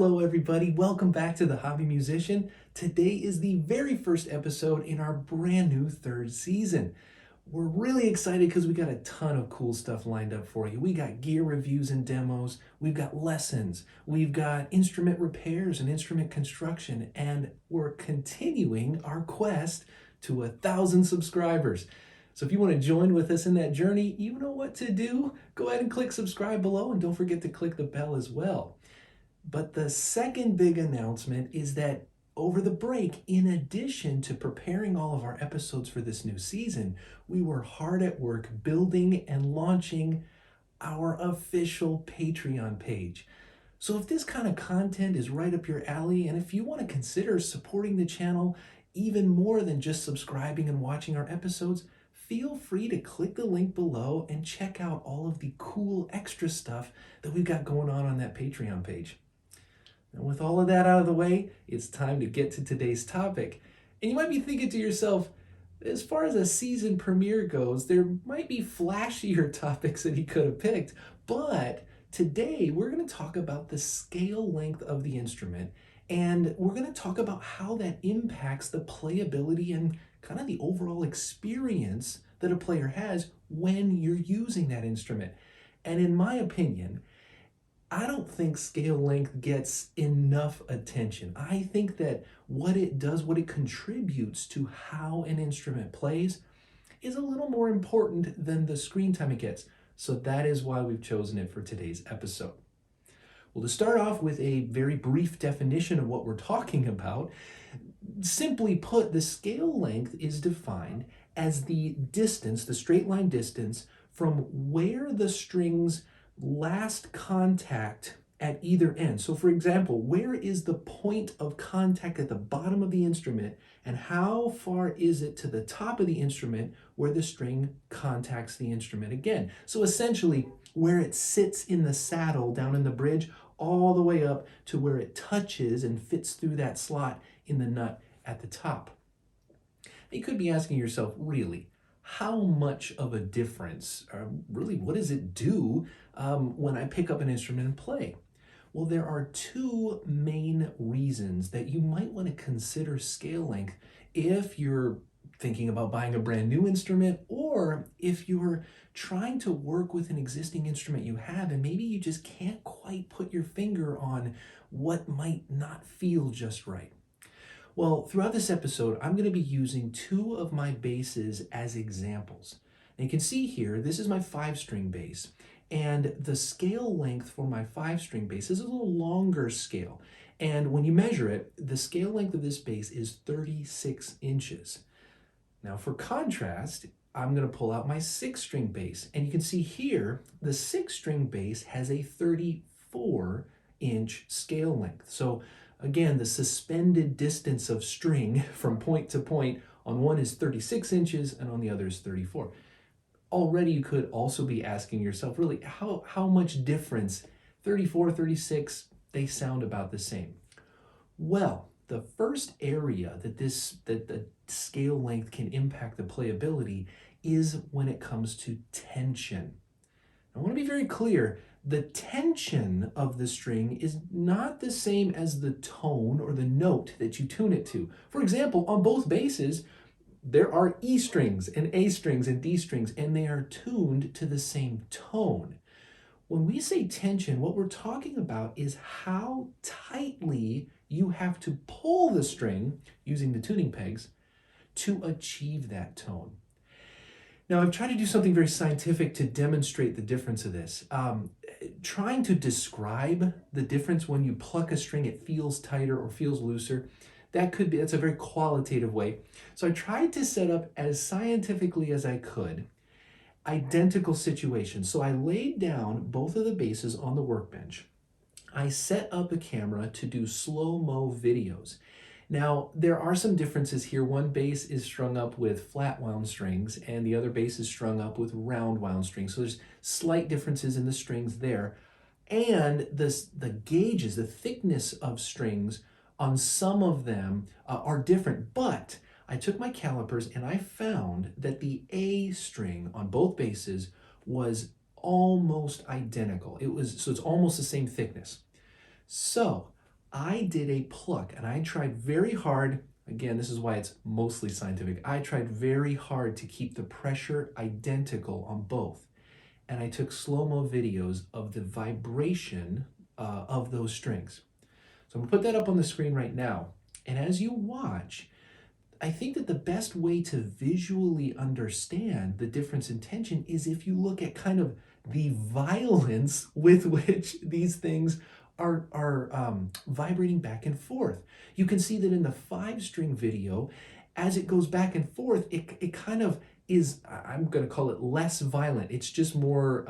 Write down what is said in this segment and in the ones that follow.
Hello everybody, welcome back to The Hobby Musician. Today is the very first episode in our brand new third season. We're really excited because we got a ton of cool stuff lined up for you. We got gear reviews and demos, we've got lessons, we've got instrument repairs and instrument construction, and we're continuing our quest to 1,000 subscribers. So if you want to join with us in that journey, you know what to do. Go ahead and click subscribe below and don't forget to click the bell as well. But the second big announcement is that over the break, in addition to preparing all of our episodes for this new season, we were hard at work building and launching our official Patreon page. So if this kind of content is right up your alley, and if you want to consider supporting the channel even more than just subscribing and watching our episodes, feel free to click the link below and check out all of the cool extra stuff that we've got going on that Patreon page. And with all of that out of the way, it's time to get to today's topic. And you might be thinking to yourself, as far as a season premiere goes, there might be flashier topics that he could have picked, but today we're going to talk about the scale length of the instrument, and we're going to talk about how that impacts the playability and kind of the overall experience that a player has when you're using that instrument. And in my opinion, I don't think scale length gets enough attention. I think that what it does, what it contributes to how an instrument plays, is a little more important than the screen time it gets. So that is why we've chosen it for today's episode. Well, to start off with a very brief definition of what we're talking about, simply put, the scale length is defined as the distance, the straight line distance, from where the strings last contact at either end. So for example, where is the point of contact at the bottom of the instrument, and how far is it to the top of the instrument where the string contacts the instrument again? So essentially, where it sits in the saddle down in the bridge, all the way up to where it touches and fits through that slot in the nut at the top. You could be asking yourself, really, how much of a difference, really, what does it do when I pick up an instrument and play? Well, there are two main reasons that you might want to consider scale length if you're thinking about buying a brand new instrument, or if you're trying to work with an existing instrument you have and maybe you just can't quite put your finger on what might not feel just right. Well, throughout this episode, I'm going to be using two of my basses as examples. And you can see here, this is my 5-string bass, and the scale length for my 5-string bass is a little longer scale. And when you measure it, the scale length of this bass is 36 inches. Now for contrast, I'm going to pull out my 6-string bass, and you can see here, the 6-string bass has a 34-inch scale length. So again, the suspended distance of string from point to point on one is 36 inches and on the other is 34. Already you could also be asking yourself, really, how much difference? 34, 36, they sound about the same. Well, the first area that the scale length can impact the playability is when it comes to tension. I want to be very clear. The tension of the string is not the same as the tone or the note that you tune it to. For example, on both basses, there are E strings and A strings and D strings, and they are tuned to the same tone. When we say tension, what we're talking about is how tightly you have to pull the string using the tuning pegs to achieve that tone. Now, I've tried to do something very scientific to demonstrate the difference of this. Trying to describe the difference when you pluck a string, it feels tighter or feels looser. That's a very qualitative way. So I tried to set up as scientifically as I could identical situations. So I laid down both of the basses on the workbench. I set up a camera to do slow-mo videos. Now, there are some differences here. One bass is strung up with flat wound strings, and the other bass is strung up with round wound strings. So there's slight differences in the strings there. And the gauges, the thickness of strings on some of them are different. But I took my calipers and I found that the A string on both basses was almost identical. So it's almost the same thickness. So I did a pluck and I tried very hard. Again, this is why it's mostly scientific. I tried very hard to keep the pressure identical on both. And I took slow-mo videos of the vibration of those strings. So I'm gonna put that up on the screen right now. And as you watch, I think that the best way to visually understand the difference in tension is if you look at kind of the violence with which these things are vibrating back and forth. You can see that in the 5-string video, as it goes back and forth, it kind of is, I'm going to call it less violent. It's just more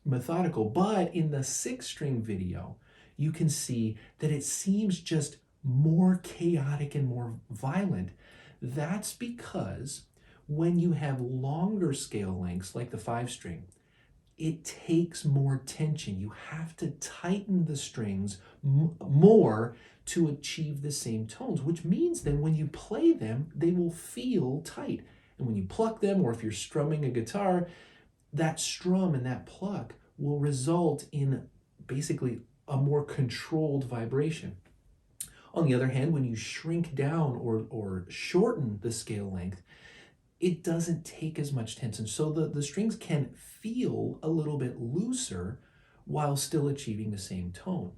methodical. But in the 6-string video, you can see that it seems just more chaotic and more violent. That's because when you have longer scale lengths, like the 5-string, it takes more tension. You have to tighten the strings more to achieve the same tones, which means then when you play them, they will feel tight. And when you pluck them, or if you're strumming a guitar, that strum and that pluck will result in basically a more controlled vibration. On the other hand, when you shrink down or shorten the scale length, it doesn't take as much tension. So the strings can feel a little bit looser while still achieving the same tone.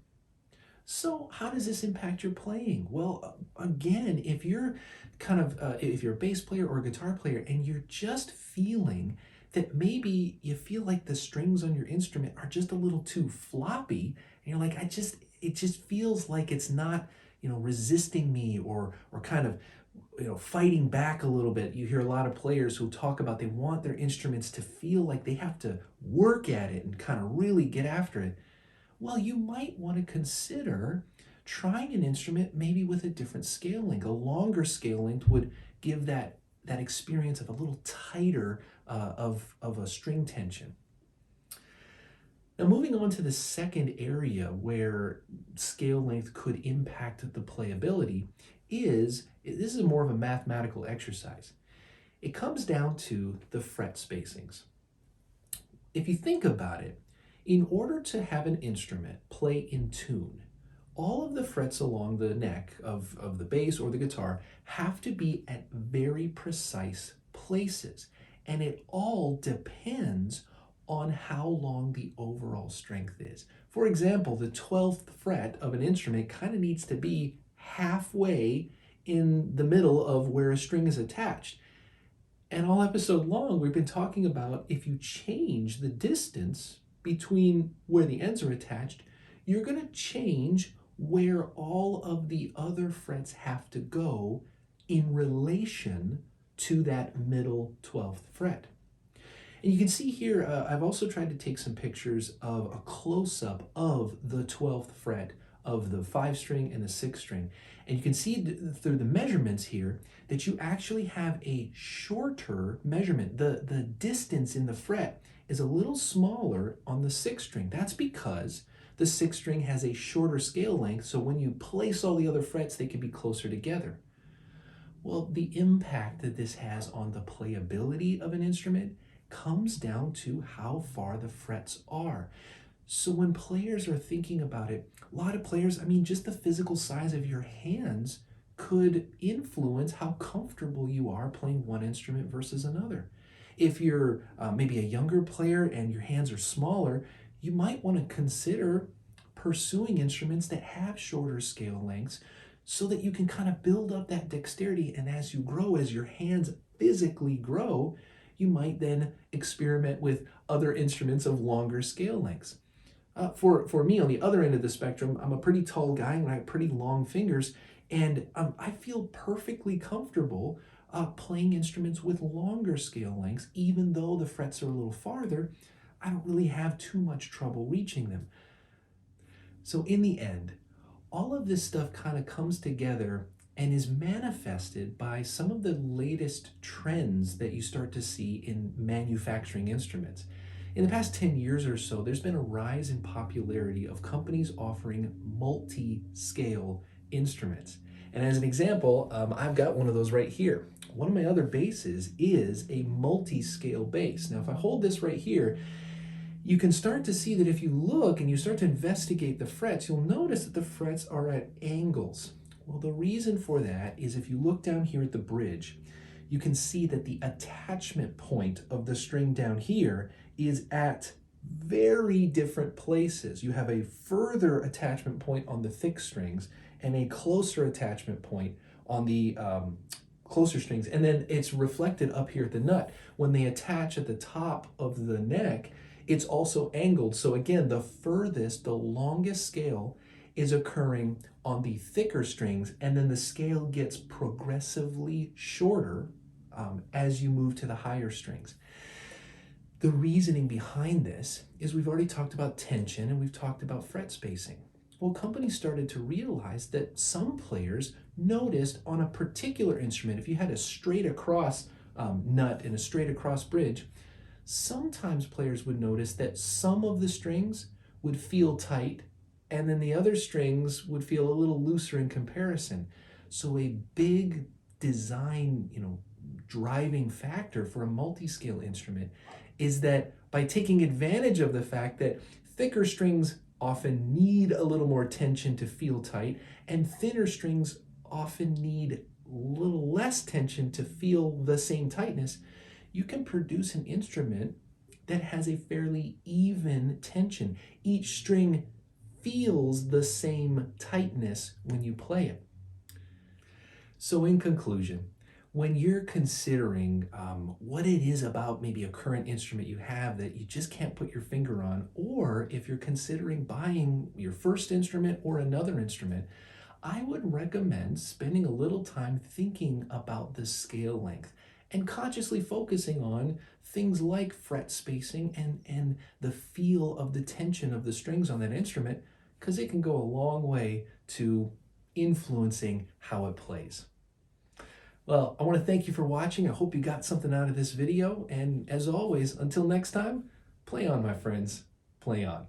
So how does this impact your playing? Well, again, if you're if you're a bass player or a guitar player and you're just feeling that maybe you feel like the strings on your instrument are just a little too floppy, and you're like, it just feels like it's not, resisting me or kind of, fighting back a little bit. You hear a lot of players who talk about they want their instruments to feel like they have to work at it and kind of really get after it. Well, you might want to consider trying an instrument maybe with a different scale length. A longer scale length would give that experience of a little tighter of a string tension. Now, moving on to the second area where scale length could impact the playability is, this is more of a mathematical exercise. It comes down to the fret spacings. If you think about it, in order to have an instrument play in tune, all of the frets along the neck of the bass or the guitar have to be at very precise places. And it all depends on how long the overall strength is. For example, the 12th fret of an instrument kind of needs to be halfway in the middle of where a string is attached. And all episode long, we've been talking about if you change the distance between where the ends are attached, you're going to change where all of the other frets have to go in relation to that middle 12th fret. And you can see here, I've also tried to take some pictures of a close-up of the 12th fret of the 5-string and the 6-string. And you can see through the measurements here that you actually have a shorter measurement. The distance in the fret is a little smaller on the 6-string. That's because the 6-string has a shorter scale length, so when you place all the other frets, they can be closer together. Well, the impact that this has on the playability of an instrument comes down to how far the frets are. So when players are thinking about it, a lot of players, just the physical size of your hands could influence how comfortable you are playing one instrument versus another. If you're maybe a younger player and your hands are smaller, you might want to consider pursuing instruments that have shorter scale lengths so that you can kind of build up that dexterity. And as you grow, as your hands physically grow, you might then experiment with other instruments of longer scale lengths. For me, on the other end of the spectrum, I'm a pretty tall guy and I have pretty long fingers, and I feel perfectly comfortable playing instruments with longer scale lengths. Even though the frets are a little farther, I don't really have too much trouble reaching them. So in the end, all of this stuff kind of comes together and is manifested by some of the latest trends that you start to see in manufacturing instruments. In the past 10 years or so, there's been a rise in popularity of companies offering multi-scale instruments. And as an example, I've got one of those right here. One of my other basses is a multi-scale bass. Now, if I hold this right here, You can start to see that if you look and you start to investigate the frets, you'll notice that the frets are at angles. Well, the reason for that is if you look down here at the bridge, you can see that the attachment point of the string down here is at very different places. You have a further attachment point on the thick strings and a closer attachment point on the closer strings, and then it's reflected up here at the nut. When they attach at the top of the neck, it's also angled. So again, the furthest, the longest scale is occurring on the thicker strings, and then the scale gets progressively shorter as you move to the higher strings. The reasoning behind this is we've already talked about tension and we've talked about fret spacing. Well, companies started to realize that some players noticed on a particular instrument, if you had a straight across nut and a straight across bridge, sometimes players would notice that some of the strings would feel tight and then the other strings would feel a little looser in comparison. So a big design, driving factor for a multi-scale instrument is that by taking advantage of the fact that thicker strings often need a little more tension to feel tight, and thinner strings often need a little less tension to feel the same tightness, you can produce an instrument that has a fairly even tension. Each string feels the same tightness when you play it. So in conclusion, when you're considering what it is about maybe a current instrument you have that you just can't put your finger on, or if you're considering buying your first instrument or another instrument, I would recommend spending a little time thinking about the scale length and consciously focusing on things like fret spacing and the feel of the tension of the strings on that instrument, because it can go a long way to influencing how it plays. Well, I want to thank you for watching. I hope you got something out of this video. And as always, until next time, play on, my friends. Play on.